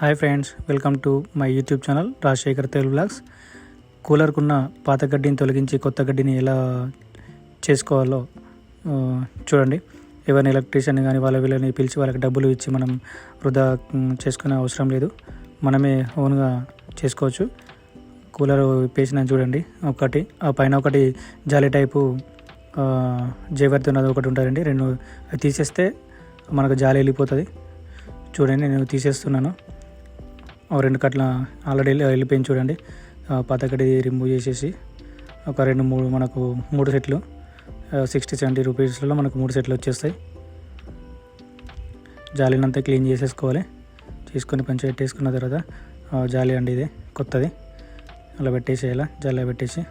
Hi friends, welcome to my YouTube channel Rajasekhar Telugu blogs. కూలర్కున్న పాత గడ్డిని తొలగించి కొత్త గడ్డిని ఎలా చేసుకోవాలో చూడండి. ఎవరిని ఎలక్ట్రీషియన్ కానీ వీళ్ళని పిలిచి వాళ్ళకి డబ్బులు ఇచ్చి మనం వృధా చేసుకునే అవసరం లేదు. మనమే ఓన్గా చేసుకోవచ్చు. కూలర్ పేసిన చూడండి, ఒకటి ఆ పైన ఒకటి జాలి టైపు జేవర్తో ఉన్నది ఒకటి ఉంటుందండి. రెండు తీసేస్తే మనకు జాలి వెళ్ళిపోతుంది. చూడండి, నేను తీసేస్తున్నాను. రెండు కట్ల ఆల్రెడీ వెళ్ళిపోయింది చూడండి. పాత గడ్డి రిమూవ్ చేసేసి ఒక 2-3 మనకు 3 సెట్లు 60-70 రూపీస్లో మనకు 3 సెట్లు వచ్చేస్తాయి. జాలీనంతా క్లీన్ చేసేసుకోవాలి. చేసుకొని పంచి పెట్టేసుకున్న తర్వాత జాలి అండి, ఇది కొత్తది, అలా పెట్టేసేయాలి. జాలీలో పెట్టేసి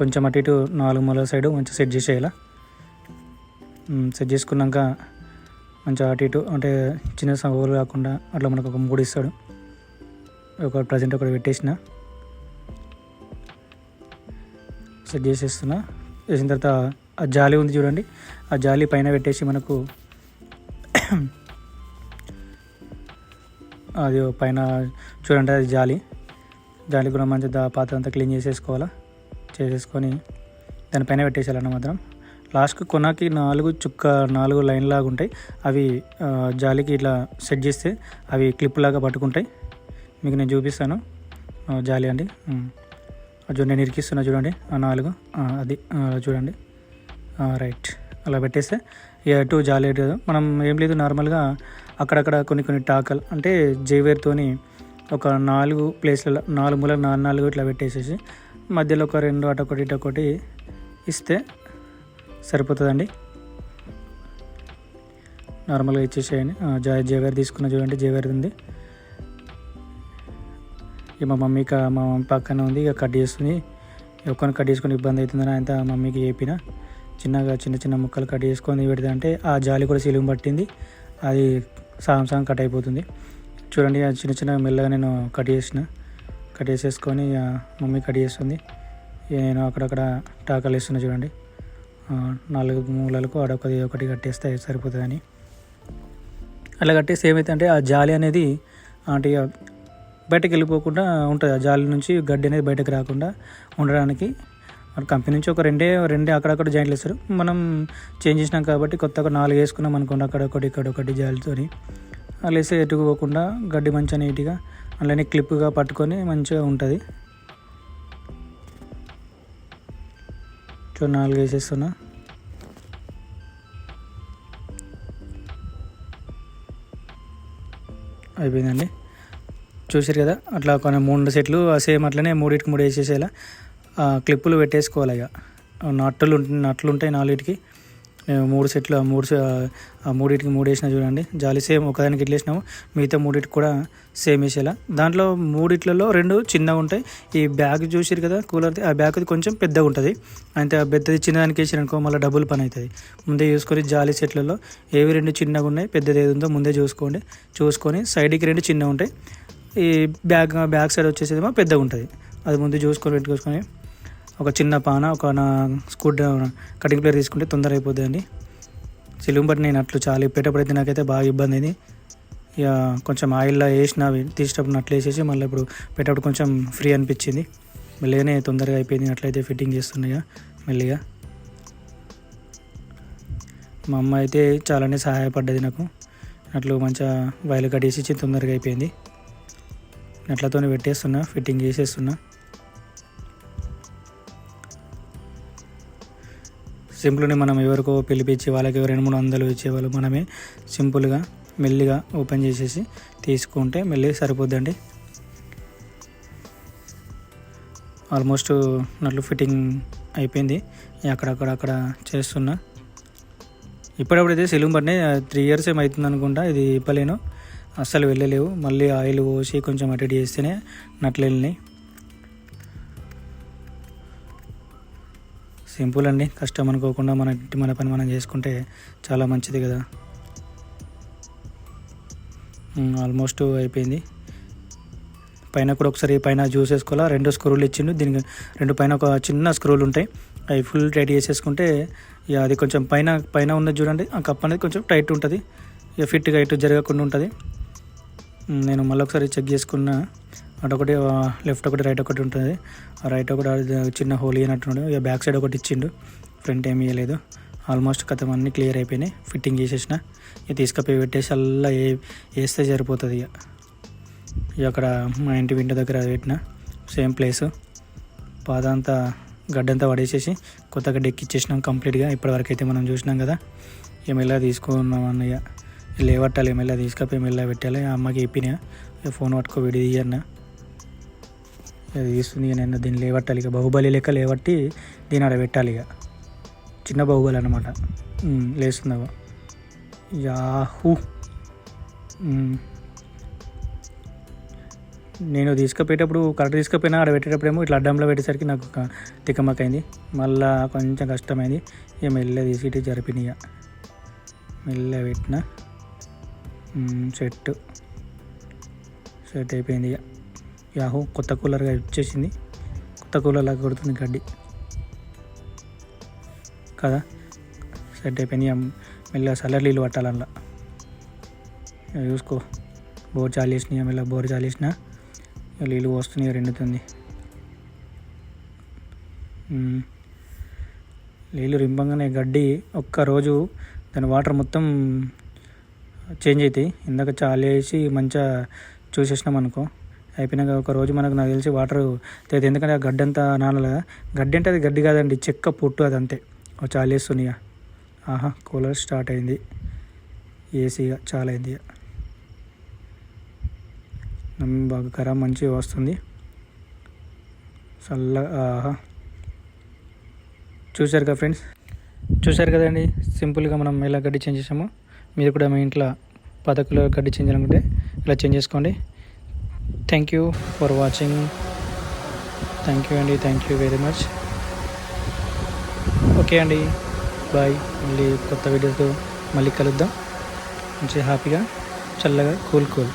కొంచెం అటు ఇటు 4 మూల సైడు మంచిగా సెట్ చేసేయాలి. సెట్ చేసుకున్నాక మంచిగా అటు ఇటు అంటే చిన్న హోల్ కాకుండా అట్లా మనకు ఒక 3 ఇస్తాడు. ఒక ప్రజెంట్ ఒకటి పెట్టేసిన సెట్ చేసేస్తున్నా. వేసిన తర్వాత ఆ జాలి ఉంది చూడండి, ఆ జాలి పైన పెట్టేసి మనకు అది పైన చూడండి, అది జాలి కూడా మంచిగా పాత్ర అంతా క్లీన్ చేసేసుకొని దానిపైన పెట్టేసేయాలన్న మాత్రం. లాస్ట్కి కొనకి 4 లైన్ లాగా ఉంటాయి. అవి జాలికి ఇట్లా సెట్ చేస్తే అవి క్లిప్ లాగా పట్టుకుంటాయి. మీకు నేను చూపిస్తాను. జాలి అండి, అది నేను ఇరికిస్తున్నా చూడండి. ఆ 4 అది చూడండి, రైట్. అలా పెట్టేస్తే ఎటు జాలి మనం ఏం లేదు, నార్మల్గా అక్కడక్కడ కొన్ని టాకల్ అంటే జేవేర్తోని ఒక 4 ప్లేస్లలో 4 మూలలు 4 ఇట్లా పెట్టేసేసి మధ్యలో ఒక 2 అటొకటి ఇటొకటి ఇస్తే సరిపోతుందండి. నార్మల్గా ఇచ్చేసేయండి. జేవేర్ తీసుకున్న చూడండి, జేవేర్ ఉంది. మా మమ్మీ పక్కన ఉంది, ఇక కట్ చేస్తుంది. ఒక్కరిని కట్ చేసుకొని ఇబ్బంది అవుతుందని ఆయన మమ్మీకి చెప్పిన, చిన్న ముక్కలు కట్ చేసుకొని పెడితే అంటే ఆ జాలి కూడా సీలింగ్ పట్టింది, అది సగం కట్ అయిపోతుంది. చూడండి, చిన్న మెల్లగా నేను కట్ చేసేసుకొని మమ్మీ కట్ చేస్తుంది. నేను అక్కడక్కడ టాకలు వేస్తున్నా చూడండి. 4 మూలలకు ఒకటి కట్టేస్తే సరిపోతుందని. అలా కట్టేస్తే ఏమైతే ఆ జాలి అనేది అంటే బయటకు వెళ్ళిపోకుండా ఉంటుంది. ఆ జాలి నుంచి గడ్డి అనేది బయటకు రాకుండా ఉండడానికి కంపెనీ నుంచి ఒక రెండే అక్కడక్కడ జాయింట్లు వేస్తారు. మనం చేంజ్ చేసినాం కాబట్టి కొత్తగా 4 వేసుకున్నాం అనుకోండి, అక్కడొకటి ఇక్కడొకటి జాలితోని. అలా వేస్తే ఎటుకుపోకుండా గడ్డి మంచిగా నీట్గా అలానే క్లిప్గా పట్టుకొని మంచిగా ఉంటుంది. 4 వేసేస్తున్నా. అయిపోయిందండి, చూసారు కదా. అట్లా కొన్ని 3 సెట్లు సేమ్ అట్లనే 3కి 3 వేసేసేలా క్లిప్పులు పెట్టేసుకోవాలి. ఇక నట్లు ఉంటాయి 4కి. 3 సెట్లు 3కి 3 వేసినా చూడండి. జాలి సేమ్ ఒకదానికి ఇట్లా వేసినాము, మిగతా 3కి కూడా సేమ్ వేసేలా. దాంట్లో 3లలో 2 చిన్నగా ఉంటాయి. ఈ బ్యాగ్ చూసారు కదా కూలర్ది, ఆ బ్యాగ్ది కొంచెం పెద్దగా ఉంటుంది. అయితే ఆ పెద్దది చిన్నదానికి వేసారనుకో మళ్ళీ డబుల్ పని అవుతుంది. ముందే చూసుకొని జాలి సెట్లలో ఏవి 2 చిన్నగా ఉన్నాయి, పెద్దది ఏది ఉందో ముందే చూసుకొని సైడ్కి 2 చిన్నగా ఉంటాయి. ఈ బ్యాక్ సైడ్ వచ్చేసేదేమో పెద్దగా ఉంటుంది. అది ముందు పెట్టుకొని ఒక చిన్న పాన ఒక కటింగ్ ప్లేయర్ తీసుకుంటే తొందర అయిపోతుంది అండి. సిలుం బట్టి నేను అట్లు చాలా ఇప్పేటప్పుడు నాకైతే బాగా ఇబ్బంది అయింది. ఇక కొంచెం ఆయిల్లో వేసిన తీసేటప్పుడు అట్లు వేసేసి మళ్ళీ ఇప్పుడు పెట్టేటప్పుడు కొంచెం ఫ్రీ అనిపించింది. మెల్లిగానే తొందరగా అయిపోయింది. అట్లయితే ఫిట్టింగ్ చేస్తున్నాయి మెల్లిగా. మా అమ్మ అయితే చాలానే సహాయపడ్డది నాకు. అట్లు మంచిగా వైలు కట్టేసి తొందరగా అయిపోయింది. అట్లతోనే పెట్టేస్తున్నా, ఫిట్టింగ్ చేసేస్తున్నా. సింపుల్ని మనం ఎవరికో పిలిపించి వాళ్ళకి 200-300 ఇచ్చేవాళ్ళు, మనమే సింపుల్గా మెల్లిగా ఓపెన్ చేసేసి తీసుకుంటే మెల్లిగా సరిపోద్దండి. ఆల్మోస్ట్ నట్లు ఫిట్టింగ్ అయిపోయింది. అక్కడ చేస్తున్నా. ఇప్పుడప్పుడైతే సిలుం బట్టినే 3 years ఏమవుతుంది అనుకుంటా. ఇది ఇప్పలేను, అస్సలు వెళ్ళలేవు. మళ్ళీ ఆయిల్ పోసి కొంచెం అటు ఇటు చేస్తేనే నట్లు వెళ్ళినాయి. సింపుల్ అండి, కష్టం అనుకోకుండా మన పని మనం చేసుకుంటే చాలా మంచిది కదా. ఆల్మోస్ట్ అయిపోయింది. పైన కూడా ఒకసారి పైన చూసేసుకోవాలా. 2 స్క్రూలు ఇచ్చిండు. దీనికి 2 పైన ఒక చిన్న స్క్రూలు ఉంటాయి. అవి ఫుల్ టైట్ చేసేసుకుంటే ఇక అది కొంచెం పైన ఉన్నది చూడండి, ఆ కప్ అనేది కొంచెం టైట్ ఉంటుంది. ఇక ఫిట్గా ఇటు జరగకుండా ఉంటుంది. నేను మళ్ళీ ఒకసారి చెక్ చేసుకున్నా. అటొకటి లెఫ్ట్ ఒకటి రైట్ ఒకటి ఉంటుంది. ఆ రైట్ ఒకటి చిన్న హోల్ అయినట్టున్నాడు. ఇక బ్యాక్ సైడ్ ఒకటి ఇచ్చిండు, ఫ్రంట్ ఏమి ఇవ్వలేదు. ఆల్మోస్ట్ కథ అన్నీ క్లియర్ అయిపోయినాయి. ఫిట్టింగ్ చేసేసిన. ఇక తీసుకపోయి పెట్టేసి అలా వేస్తే సరిపోతుంది. ఇక అక్కడ మా ఇంటి విండో దగ్గర పెట్టిన సేమ్ ప్లేసు. పాత అంతా గడ్డంతా పడేసేసి కొత్త గడ్డ ఎక్కిచ్చేసినాం కంప్లీట్గా. ఇప్పటివరకు అయితే మనం చూసినాం కదా. ఇక మెల్లగా తీసుకున్నాం అన్నయ్య. లేవట్టాలి, మెల్లగా తీసుకపోయి మెల్లగా పెట్టాలి. అమ్మకి చెప్పినా ఇక ఫోన్ పట్టుకో విడి తీయన్న. అది తీస్తుంది. ఇక నేను దీన్ని లేవట్టాలి. ఇక బాహుబలి లెక్క లేవట్టి దీని ఆడ పెట్టాలి. ఇక చిన్న బాహుబలి అన్నమాట. లేస్తుందా యాహూ. నేను తీసుకుపోయేటప్పుడు కరెక్ట్ తీసుకుపోయినా ఆడ పెట్టేటప్పుడేమో ఇట్లా అడ్డంలో పెట్టేసరికి నాకు తిక్కమక్కైంది. మళ్ళా కొంచెం కష్టమైంది. ఇక మెల్లగా తీసి ఇటు జరిపినాయి. ఇక మెల్లగా పెట్టిన సెట్ అయిపోయింది. ఇక యాహూ కొత్త కూలర్గా వచ్చేసింది. కొత్త కూలర్లాగా కొడుతుంది గడ్డి కదా. సెట్ అయిపోయింది. మెల్లగా చల్లటి నీళ్ళు పట్టాలి అందులో. చూసుకో బోర్ చాలు వేసినాయి. మెల్లగా బోర్ చాలు వేసిన నీళ్ళు వస్తున్నాయి, రెండుతుంది. నీళ్ళు రింపంగానే గడ్డి ఒక్కరోజు దాని వాటర్ మొత్తం చేంజ్ అవుతాయి. ఇందాక చాలు వేసి మంచిగా చూసేసినాం అనుకో, అయిపోయినాక ఒక రోజు మనకు నాకు తెలిసి వాటర్ తెలియదు. ఎందుకంటే ఆ గడ్డి అంతా నానలే. గడ్డి అంటే అది గడ్డి కాదండి, చెక్క పుట్టు అది అంతే. చాలు వేస్తున్నాయి. ఆహా కూలర్ స్టార్ట్ అయింది. ఏసీగా చాలా అయింది. బాగా ఖరాబ్ మంచిగా వస్తుంది చల్లగా. ఆహా చూశారు కదా ఫ్రెండ్స్, చూశారు కదండి. సింపుల్గా మనం ఎలా గడ్డి చేంజ్ చేసామో మీరు కూడా మీ ఇంట్లో 10 కిలో గడ్డి చేంజ్ అనుకుంటే ఇలా చేంజ్ చేసుకోండి. Thank you for watching. Thank you అండి, thank you very much. Okay అండి, బాయ్. మళ్ళీ కొత్త వీడియోతో మళ్ళీ కలుద్దాం. మంచిగా హ్యాపీగా చల్లగా కూల్.